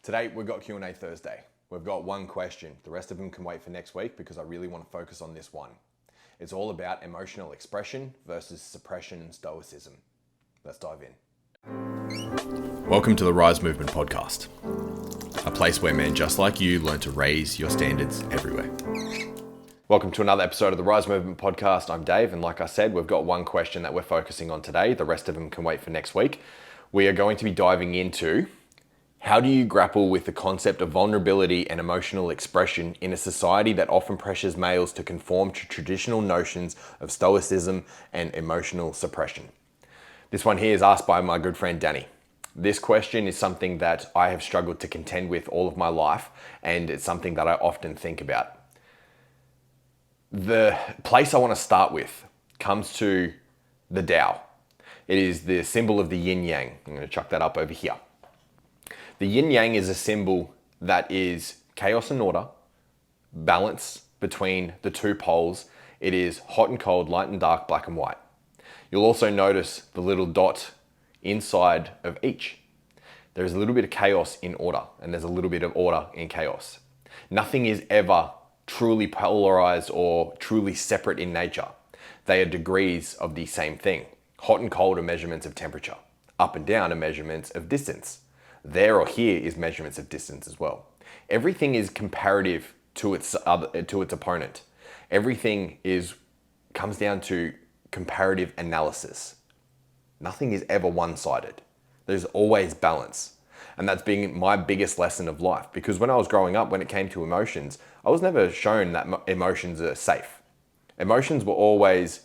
Today, we've got Q&A Thursday. We've got one question. The rest of them can wait for next week because I really want to focus on this one. It's all about emotional expression versus suppression and stoicism. Let's dive in. Welcome to the R.Y.S.E Movement Podcast, a place where men just like you learn to raise your standards everywhere. Welcome to another episode of the R.Y.S.E Movement Podcast. I'm Dave, and like I said, we've got one question that we're focusing on today. The rest of them can wait for next week. We are going to be diving into how do you grapple with the concept of vulnerability and emotional expression in a society that often pressures males to conform to traditional notions of stoicism and emotional suppression? This one here is asked by my good friend Danny. This question is something that I have struggled to contend with all of my life, and it's something that I often think about. The place I want to start with comes to the Tao. It is the symbol of the yin-yang. I'm going to chuck that up over here. The yin-yang is a symbol that is chaos and order, balance between the two poles. It is hot and cold, light and dark, black and white. You'll also notice the little dot inside of each. There's a little bit of chaos in order, and there's a little bit of order in chaos. Nothing is ever truly polarized or truly separate in nature. They are degrees of the same thing. Hot and cold are measurements of temperature. Up and down are measurements of distance. There or here is measurements of distance as well. Everything is comparative to its opponent. Everything comes down to comparative analysis. Nothing is ever one-sided. There's always balance. And that's been my biggest lesson of life, because when I was growing up, when it came to emotions, I was never shown that emotions are safe. Emotions were always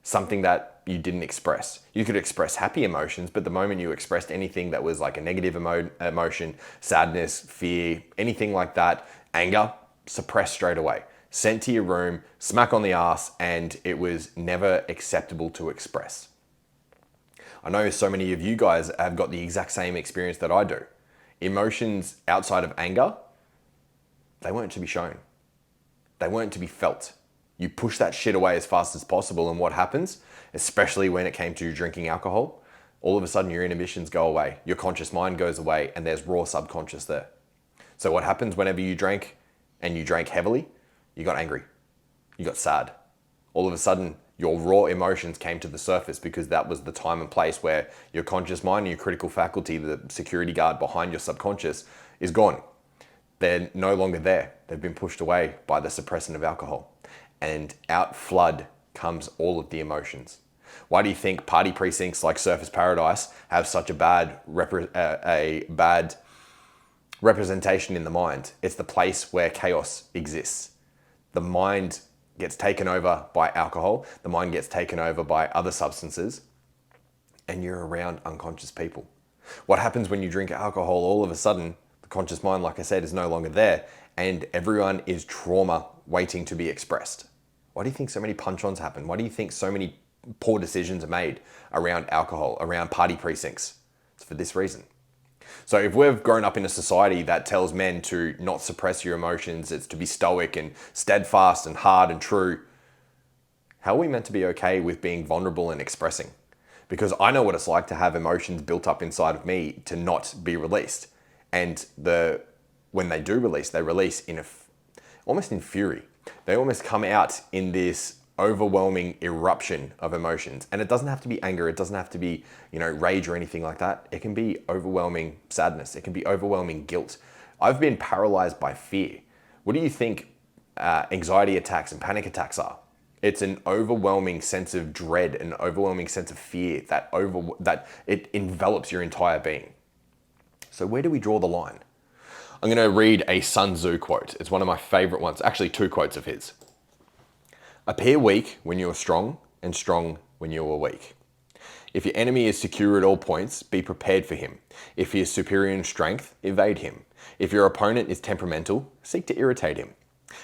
something that you didn't express. You could express happy emotions, but the moment you expressed anything that was like a negative emotion, sadness, fear, anything like that, anger, suppressed straight away. Sent to your room, smack on the ass, and it was never acceptable to express. I know so many of you guys have got the exact same experience that I do. Emotions outside of anger, they weren't to be shown. They weren't to be felt. You push that shit away as fast as possible, and what happens, especially when it came to drinking alcohol, all of a sudden your inhibitions go away, your conscious mind goes away, and there's raw subconscious there. So what happens whenever you drank, and you drank heavily? You got angry, you got sad. All of a sudden, your raw emotions came to the surface because that was the time and place where your conscious mind and your critical faculty, the security guard behind your subconscious, is gone. They're no longer there. They've been pushed away by the suppressant of alcohol. And out flood comes all of the emotions. Why do you think party precincts like Surfers Paradise have such a bad representation in the mind? It's the place where chaos exists. The mind gets taken over by alcohol, the mind gets taken over by other substances, and you're around unconscious people. What happens when you drink alcohol? All of a sudden, the conscious mind, like I said, is no longer there, and everyone is trauma waiting to be expressed. Why do you think so many punch-ons happen? Why do you think so many poor decisions are made around alcohol, around party precincts? It's for this reason. So if we've grown up in a society that tells men to not suppress your emotions, it's to be stoic and steadfast and hard and true, how are we meant to be okay with being vulnerable and expressing? Because I know what it's like to have emotions built up inside of me to not be released. And when they do release, they release almost in fury. They almost come out in this overwhelming eruption of emotions. And it doesn't have to be anger. It doesn't have to be, rage or anything like that. It can be overwhelming sadness. It can be overwhelming guilt. I've been paralyzed by fear. What do you think anxiety attacks and panic attacks are? It's an overwhelming sense of dread, an overwhelming sense of fear that it envelops your entire being. So where do we draw the line? I'm going to read a Sun Tzu quote. It's one of my favorite ones. Actually, two quotes of his. Appear weak when you are strong, and strong when you are weak. If your enemy is secure at all points, be prepared for him. If he is superior in strength, evade him. If your opponent is temperamental, seek to irritate him.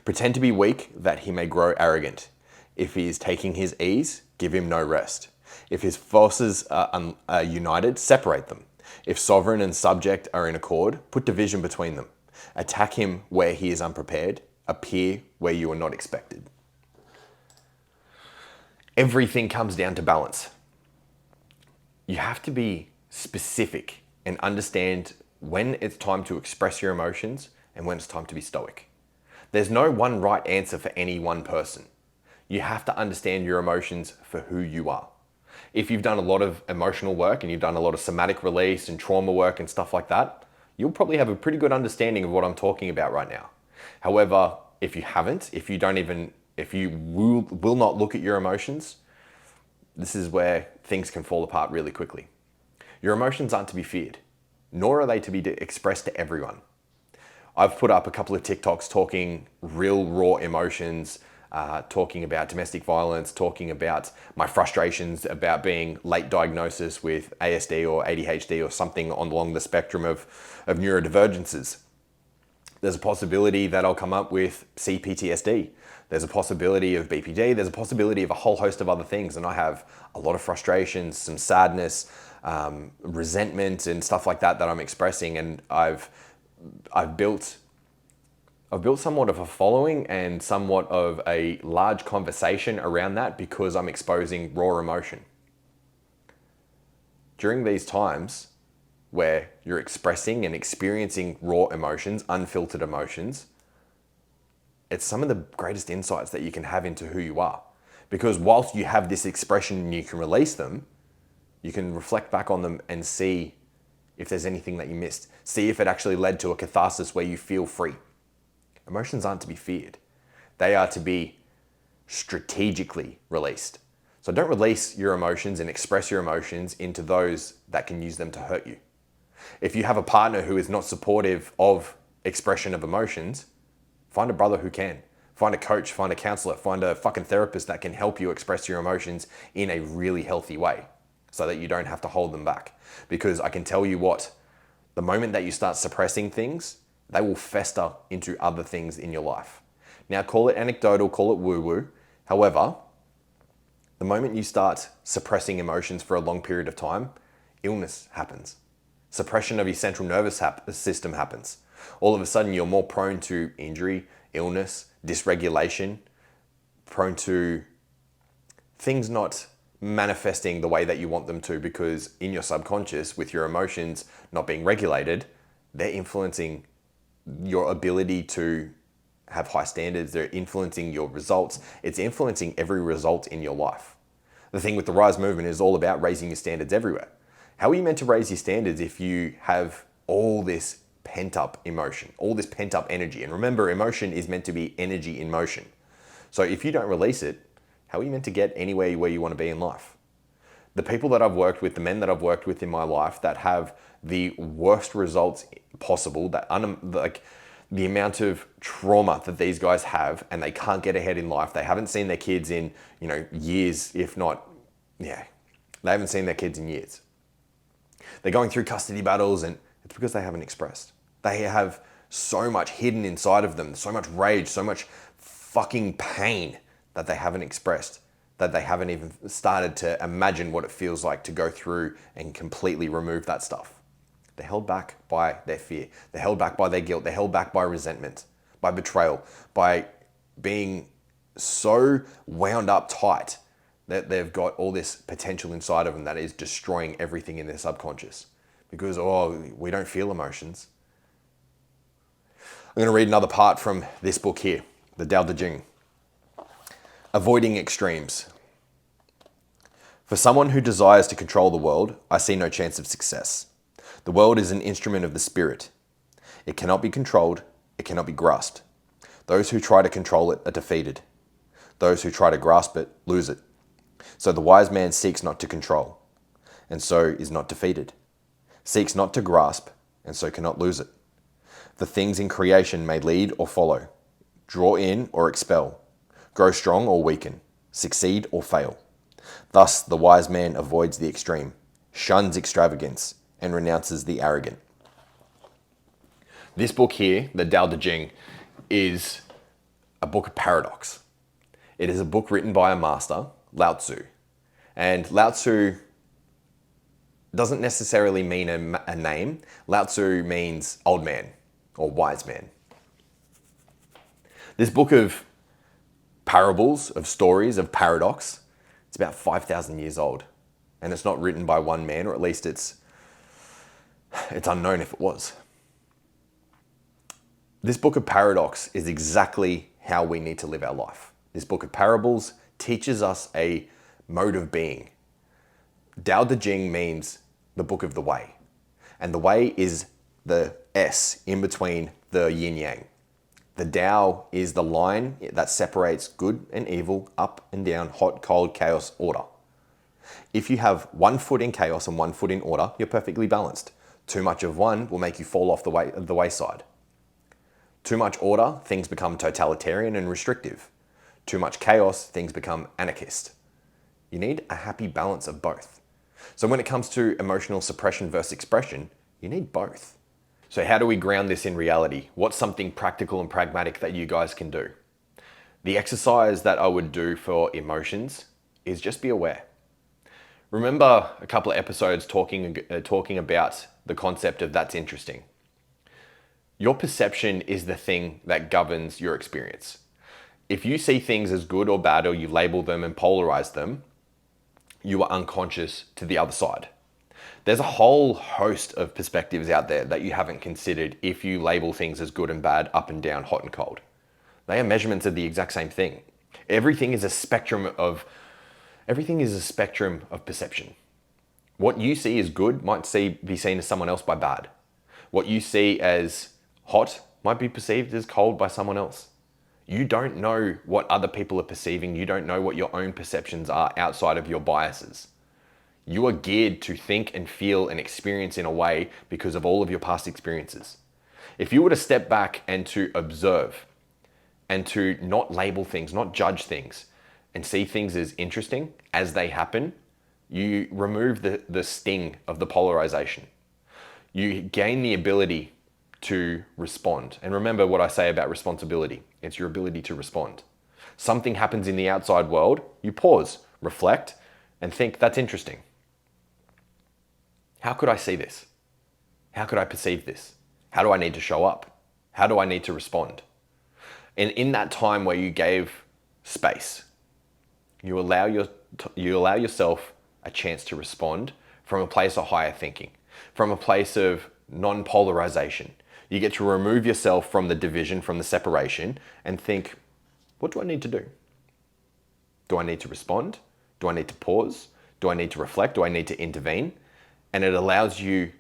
Pretend to be weak that he may grow arrogant. If he is taking his ease, give him no rest. If his forces are united, separate them. If sovereign and subject are in accord, put division between them. Attack him where he is unprepared. Appear where you are not expected. Everything comes down to balance. You have to be specific and understand when it's time to express your emotions and when it's time to be stoic. There's no one right answer for any one person. You have to understand your emotions for who you are. If you've done a lot of emotional work and you've done a lot of somatic release and trauma work and stuff like that, you'll probably have a pretty good understanding of what I'm talking about right now. However, if you haven't, if you will not look at your emotions, this is where things can fall apart really quickly. Your emotions aren't to be feared, nor are they to be expressed to everyone. I've put up a couple of TikToks talking real raw emotions, talking about domestic violence, talking about my frustrations about being late diagnosis with ASD or ADHD or something along the spectrum of neurodivergences. There's a possibility that I'll come up with CPTSD. There's a possibility of BPD. There's a possibility of a whole host of other things. And I have a lot of frustrations, some sadness, resentment and stuff like that I'm expressing. And I've built somewhat of a following and somewhat of a large conversation around that because I'm exposing raw emotion. During these times where you're expressing and experiencing raw emotions, unfiltered emotions, it's some of the greatest insights that you can have into who you are. Because whilst you have this expression and you can release them, you can reflect back on them and see if there's anything that you missed. See if it actually led to a catharsis where you feel free. Emotions aren't to be feared. They are to be strategically released. So don't release your emotions and express your emotions into those that can use them to hurt you. If you have a partner who is not supportive of expression of emotions, find a brother who can. Find a coach, find a counselor, find a fucking therapist that can help you express your emotions in a really healthy way so that you don't have to hold them back. Because I can tell you what, the moment that you start suppressing things, they will fester into other things in your life. Now, call it anecdotal, call it woo-woo. However, the moment you start suppressing emotions for a long period of time, illness happens. Suppression of your central nervous system happens. All of a sudden, you're more prone to injury, illness, dysregulation, prone to things not manifesting the way that you want them to because in your subconscious, with your emotions not being regulated, they're influencing your ability to have high standards. They're influencing your results. It's influencing every result in your life. The thing with the R.Y.S.E movement is all about raising your standards everywhere. How are you meant to raise your standards if you have all this pent up emotion, all this pent up energy? And remember, emotion is meant to be energy in motion. So if you don't release it, how are you meant to get anywhere where you want to be in life? The people that I've worked with, the men that I've worked with in my life that have the worst results possible, like the amount of trauma that these guys have and they can't get ahead in life. They haven't seen their kids in, years, if not, they haven't seen their kids in years. They're going through custody battles and it's because they haven't expressed. They have so much hidden inside of them, so much rage, so much fucking pain that they haven't expressed, that they haven't even started to imagine what it feels like to go through and completely remove that stuff. They're held back by their fear. They're held back by their guilt. They're held back by resentment, by betrayal, by being so wound up tight that they've got all this potential inside of them that is destroying everything in their subconscious. Because, we don't feel emotions. I'm going to read another part from this book here, the Tao Te Ching. Avoiding extremes. For someone who desires to control the world, I see no chance of success. The world is an instrument of the spirit. It cannot be controlled. It cannot be grasped. Those who try to control it are defeated. Those who try to grasp it lose it. So the wise man seeks not to control, and so is not defeated. Seeks not to grasp, and so cannot lose it. The things in creation may lead or follow, draw in or expel, grow strong or weaken, succeed or fail. Thus the wise man avoids the extreme, shuns extravagance, and renounces the arrogant. This book here, the Tao Te Ching, is a book of paradox. It is a book written by a master, Lao Tzu. And Lao Tzu doesn't necessarily mean a name. Lao Tzu means old man or wise man. This book of parables, of stories, of paradox, it's about 5,000 years old. And it's not written by one man, or at least it's It's unknown if it was. This book of paradox is exactly how we need to live our life. This book of parables teaches us a mode of being. Tao Te Ching means the book of the way. And the way is the S in between the yin yang. The Tao is the line that separates good and evil, up and down, hot, cold, chaos, order. If you have one foot in chaos and one foot in order, you're perfectly balanced. Too much of one will make you fall off the wayside. Too much order, things become totalitarian and restrictive. Too much chaos, things become anarchist. You need a happy balance of both. So when it comes to emotional suppression versus expression, you need both. So how do we ground this in reality? What's something practical and pragmatic that you guys can do? The exercise that I would do for emotions is just be aware. Remember a couple of episodes talking about the concept of that's interesting. Your perception is the thing that governs your experience. If you see things as good or bad, or you label them and polarize them, you are unconscious to the other side. There's a whole host of perspectives out there that you haven't considered if you label things as good and bad, up and down, hot and cold. They are measurements of the exact same thing. Everything is a spectrum of perception. What you see as good might be seen as someone else by bad. What you see as hot might be perceived as cold by someone else. You don't know what other people are perceiving. You don't know what your own perceptions are outside of your biases. You are geared to think and feel and experience in a way because of all of your past experiences. If you were to step back and to observe and to not label things, not judge things, and see things as interesting as they happen, you remove the sting of the polarization. You gain the ability to respond. And remember what I say about responsibility. It's your ability to respond. Something happens in the outside world, you pause, reflect, and think, that's interesting. How could I see this? How could I perceive this? How do I need to show up? How do I need to respond? And in that time where you gave space, you allow yourself a chance to respond from a place of higher thinking, from a place of non-polarization. You get to remove yourself from the division, from the separation, and think, what do I need to do? Do I need to respond? Do I need to pause? Do I need to reflect? Do I need to intervene? And it allows you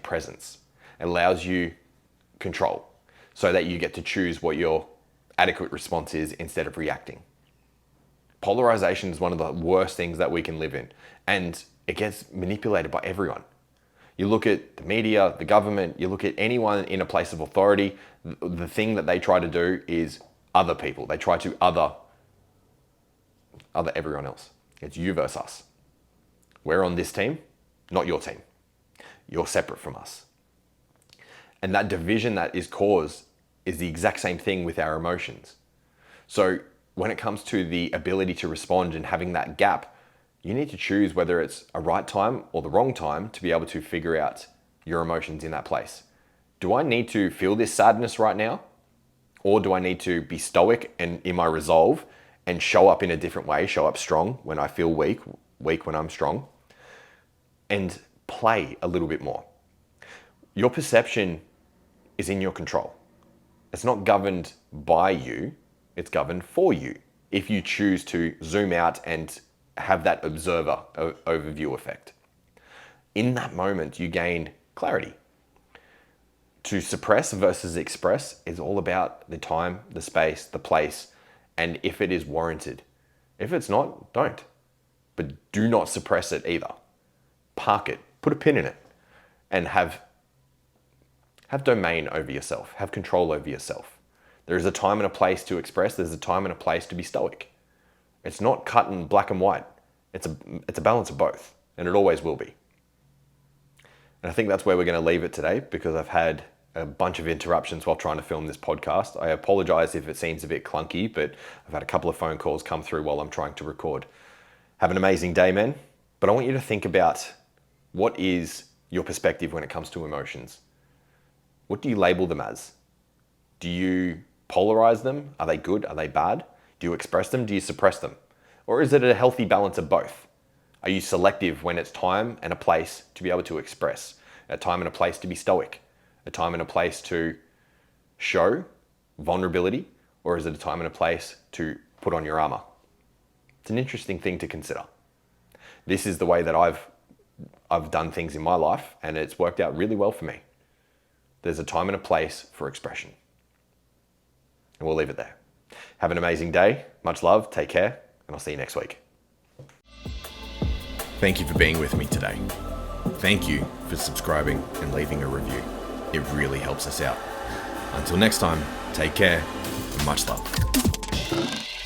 presence. It allows you control so that you get to choose what your adequate response is instead of reacting. Polarization is one of the worst things that we can live in, and it gets manipulated by everyone. You look at the media, the government, you look at anyone in a place of authority, the thing that they try to do is other people. They try to other everyone else. It's you versus us. We're on this team, not your team. You're separate from us. And that division that is caused is the exact same thing with our emotions. So when it comes to the ability to respond and having that gap, you need to choose whether it's a right time or the wrong time to be able to figure out your emotions in that place. Do I need to feel this sadness right now? Or do I need to be stoic and in my resolve and show up in a different way, show up strong when I feel weak when I'm strong, and play a little bit more? Your perception is in your control. It's not governed by you, it's governed for you. If you choose to zoom out and have that observer overview effect. In that moment, you gain clarity. To suppress versus express is all about the time, the space, the place, and if it is warranted. If it's not, don't. But do not suppress it either. Park it, put a pin in it, and have domain over yourself, have control over yourself. There is a time and a place to express, there's a time and a place to be stoic. It's not cut in black and white. It's a balance of both, and it always will be. And I think that's where we're going to leave it today, because I've had a bunch of interruptions while trying to film this podcast. I apologize if it seems a bit clunky, but I've had a couple of phone calls come through while I'm trying to record. Have an amazing day, man. But I want you to think about, what is your perspective when it comes to emotions? What do you label them as? Do you polarize them? Are they good? Are they bad? Do you express them? Do you suppress them? Or is it a healthy balance of both? Are you selective when it's time and a place to be able to express? a time and a place to be stoic, a time and a place to show vulnerability, or is it a time and a place to put on your armor? It's an interesting thing to consider. This is the way that I've done things in my life, and it's worked out really well for me. There's a time and a place for expression. And we'll leave it there. Have an amazing day. Much love. Take care, and I'll see you next week. Thank you for being with me today. Thank you for subscribing and leaving a review. It really helps us out. Until next time, take care and much love.